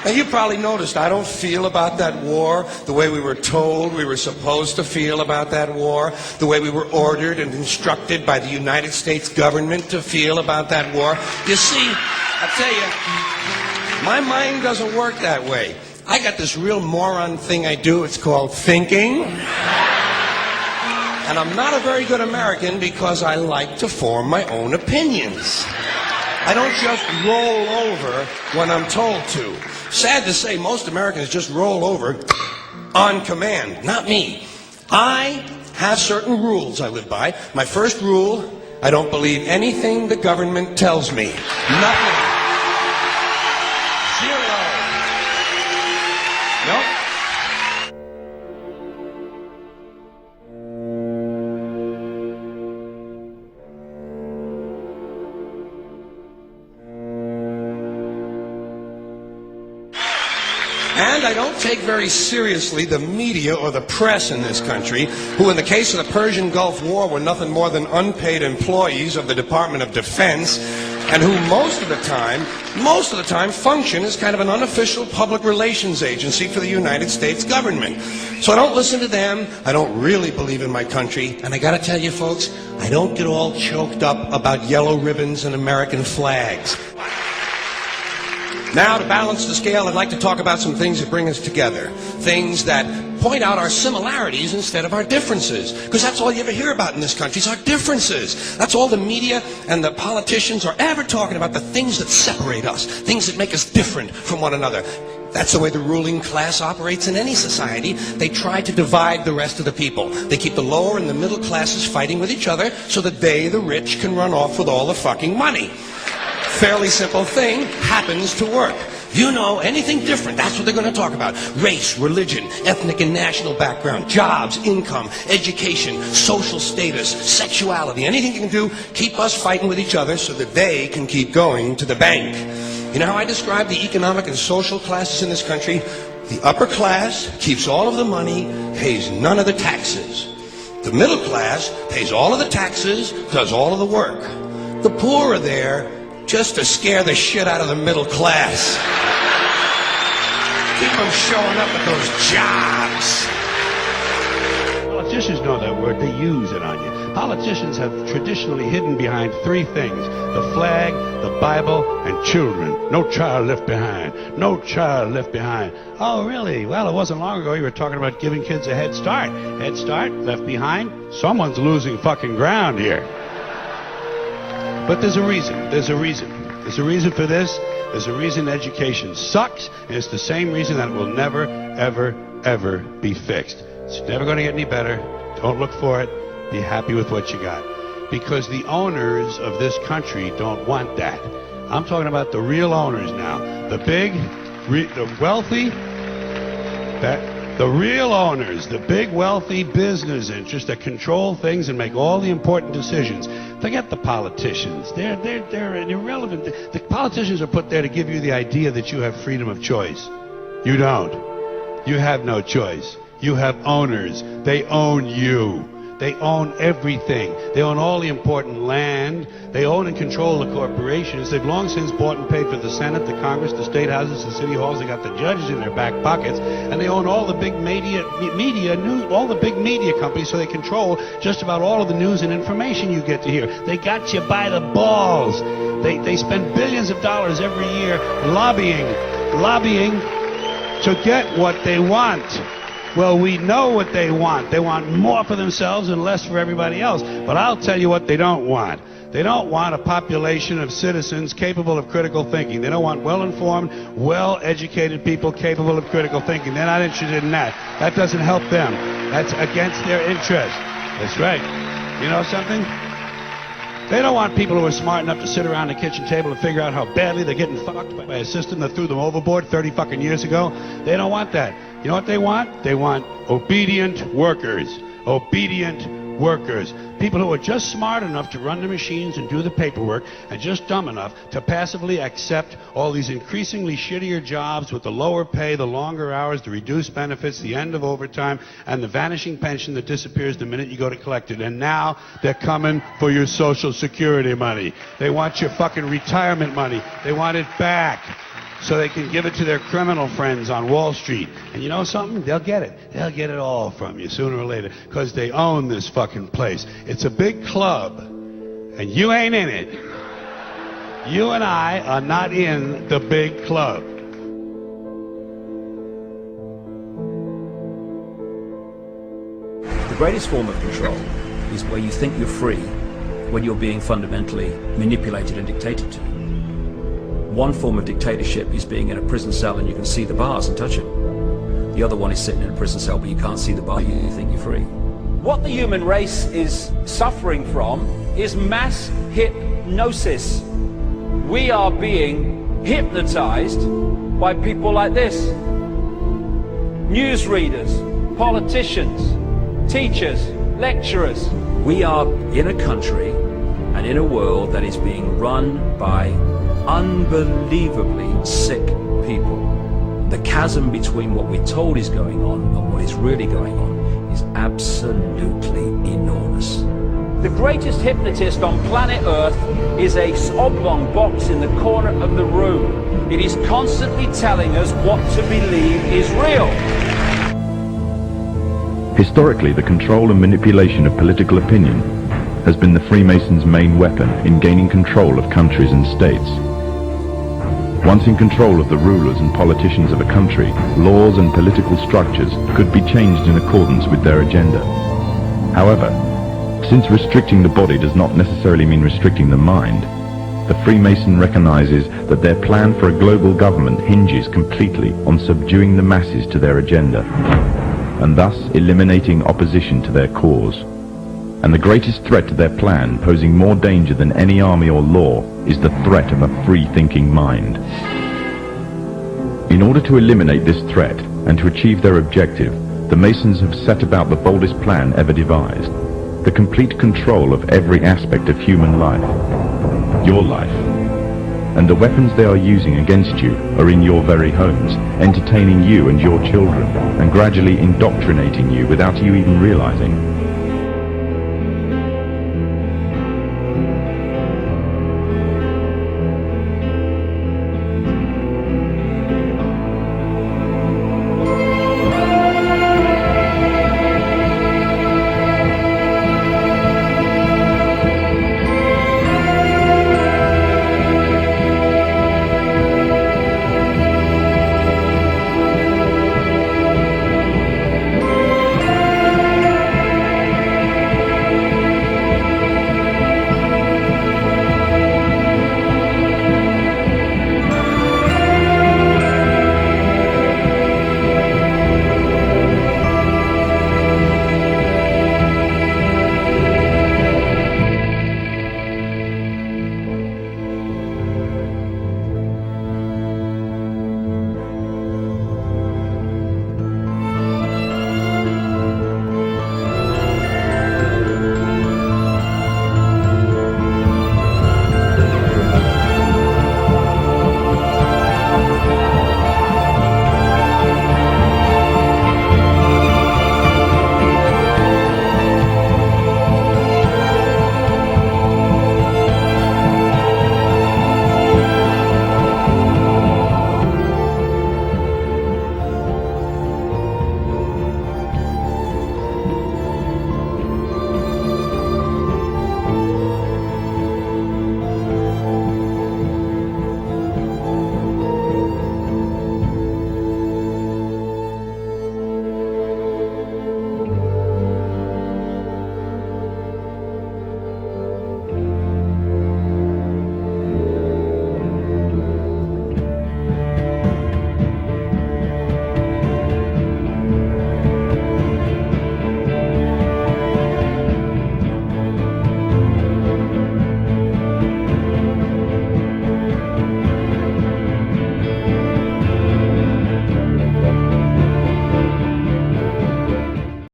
Now, you probably noticed I don't feel about that war the way we were told we were supposed to feel about that war, the way we were ordered and instructed by the United States government to feel about that war. You see, I tell you, my mind doesn't work that way. I got this real moron thing I do. It's called thinking. And I'm not a very good American because I like to form my own opinions. I don't just roll over when I'm told to. Sad to say, most Americans just roll over on command. Not me. I have certain rules I live by. My first rule, I don't believe anything the government tells me. Nothing. Zero. Nope. And I don't take very seriously the media or the press in this country, who in the case of the Persian Gulf War were nothing more than unpaid employees of the Department of Defense, and who most of the time function as kind of an unofficial public relations agency for the United States government. So I don't listen to them, I don't really believe in my country, and I gotta tell you folks, I don't get all choked up about yellow ribbons and American flags. Now, to balance the scale, I'd like to talk about some things that bring us together. Things that point out our similarities instead of our differences. Because that's all you ever hear about in this country is our differences. That's all the media and the politicians are ever talking about, the things that separate us, things that make us different from one another. That's the way the ruling class operates in any society. They try to divide the rest of the people. They keep the lower and the middle classes fighting with each other so that they, the rich, can run off with all the fucking money. Fairly simple thing, happens to work. You know, anything different, that's what they're going to talk about. Race, religion, ethnic and national background, jobs, income, education, social status, sexuality, anything you can do, keep us fighting with each other so that they can keep going to the bank. You know how I describe the economic and social classes in this country? The upper class keeps all of the money, pays none of the taxes. The middle class pays all of the taxes, does all of the work. The poor are there just to scare the shit out of the middle class. Keep them showing up at those jobs. Politicians know that word. They use it on you. Politicians have traditionally hidden behind three things: the flag, the Bible, and children. No child left behind. No child left behind. Oh, really? Well, it wasn't long ago you were talking about giving kids a head start. Head start, left behind? Someone's losing fucking ground here. But there's a reason. There's a reason. There's a reason for this. There's a reason education sucks, and it's the same reason that it will never, ever, ever be fixed. It's never going to get any better. Don't look for it. Be happy with what you got. Because the owners of this country don't want that. I'm talking about the real owners now. The big, the wealthy, the real owners, the big, wealthy business interests that control things and make all the important decisions. Forget the politicians. They're irrelevant. The politicians are put there to give you the idea that you have freedom of choice. You don't. You have no choice. You have owners. They own you. They own everything. They own all the important land. They own and control the corporations. They've long since bought and paid for the Senate, the Congress, the state houses, the city halls. They got the judges in their back pockets, and they own all the big all the big media companies. So they control just about all of the news and information you get to hear. They got you by the balls. They spend billions of dollars every year lobbying to get what they want. Well, we know what they want. They want more for themselves and less for everybody else. But I'll tell you what they don't want. They don't want a population of citizens capable of critical thinking. They don't want well-informed, well-educated people capable of critical thinking. They're not interested in that. That doesn't help them. That's against their interest. That's right. You know something? They don't want people who are smart enough to sit around the kitchen table and figure out how badly they're getting fucked by a system that threw them overboard 30 fucking years ago. They don't want that. You know what they want? They want obedient workers. Obedient workers. People who are just smart enough to run the machines and do the paperwork, and just dumb enough to passively accept all these increasingly shittier jobs with the lower pay, the longer hours, the reduced benefits, the end of overtime, and the vanishing pension that disappears the minute you go to collect it. And now they're coming for your Social Security money. They want your fucking retirement money. They want it back. so they can give it to their criminal friends on Wall Street. And you know something? They'll get it. They'll get it all from you sooner or later, because they own this fucking place. It's a big club, and you ain't in it. You and I are not in the big club. The greatest form of control is where you think you're free when you're being fundamentally manipulated and dictated to. One form of dictatorship is being in a prison cell and you can see the bars and touch them. The other one is sitting in a prison cell but you can't see the bar, you think you're free. What the human race is suffering from is mass hypnosis. We are being hypnotized by people like this. Newsreaders, politicians, teachers, lecturers. We are in a country and in a world that is being run by unbelievably sick people. The chasm between what we're told is going on and what is really going on is absolutely enormous. The greatest hypnotist on planet Earth is a oblong box in the corner of the room. It is constantly telling us what to believe is real. Historically, the control and manipulation of political opinion has been the Freemasons' main weapon in gaining control of countries and states. Once in control of the rulers and politicians of a country, laws and political structures could be changed in accordance with their agenda. However, since restricting the body does not necessarily mean restricting the mind, the Freemason recognizes that their plan for a global government hinges completely on subduing the masses to their agenda, and thus eliminating opposition to their cause. And the greatest threat to their plan, posing more danger than any army or law, is the threat of a free-thinking mind. In order to eliminate this threat and to achieve their objective, the Masons have set about the boldest plan ever devised: the complete control of every aspect of human life, your life. And the weapons they are using against you are in your very homes, entertaining you and your children, and gradually indoctrinating you without you even realizing.